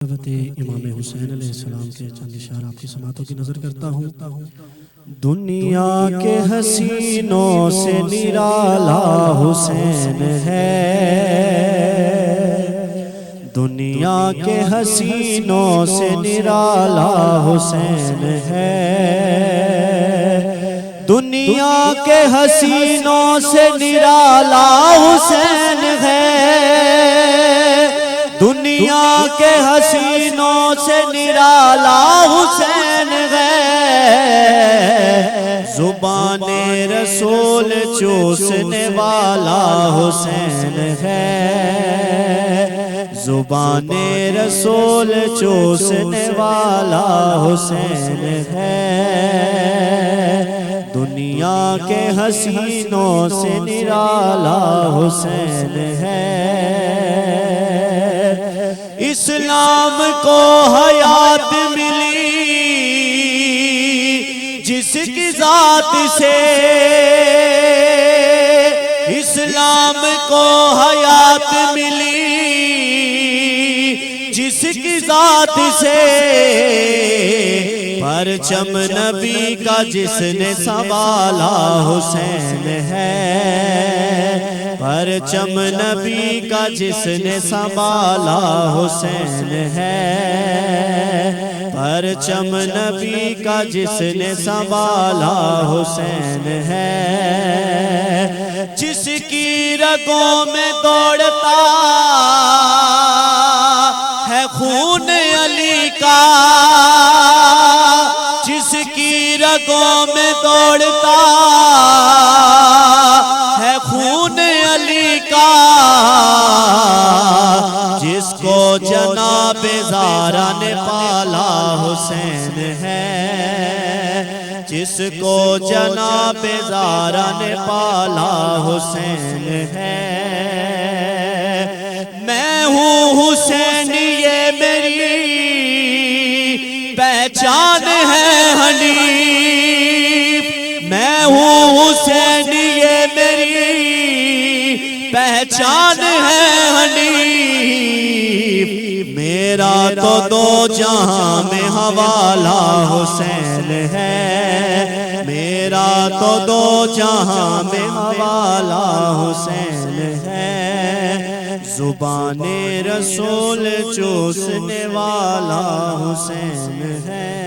امام حسین علیہ السلام کے چند اشعار آپ کی سماعتوں کی نظر کرتا ہوں۔ دنیا کے حسینوں سے نرالا حسین ہے، دنیا کے حسینوں سے نرالا حسین ہے، دنیا کے حسینوں سے نرالا حسین ہے، دنیا کے حسینوں سے نرالا حسین ہے، زبان رسول چوسنے والا حسین ہے، زبان رسول چوسنے والا حسین ہے، دنیا کے حسینوں سے نرالا حسین ہے۔ اسلام کو حیات ملی جس کی ذات سے، اسلام کو حیات ملی جس کی ذات سے، پرچم نبی کا جس نے سنبھالا حسین ہے، پرچم نبی کا جس نے سنبھالا حسین ہے، پرچم نبی کا جس نے سنبھالا حسین ہے، جس کی رگوں میں دوڑتا ہے خون علی کا، جس کی رگوں میں دوڑتا ہے خون علی کا، جس کو جناب زہرا نے پالا حسین ہے، جس کو جناب زہرا نے پالا حسین ہے، میں ہوں حسین یہ میری پہچان ہے حنیف، میں ہوں حسین یہ میری پہچان ہے حنیف، میرا تو دو جہاں میں حوالہ حسین ہے، میرا تو دو جہاں میں حوالہ حسین ہے، زبان رسول چوسنے والا حسین ہے۔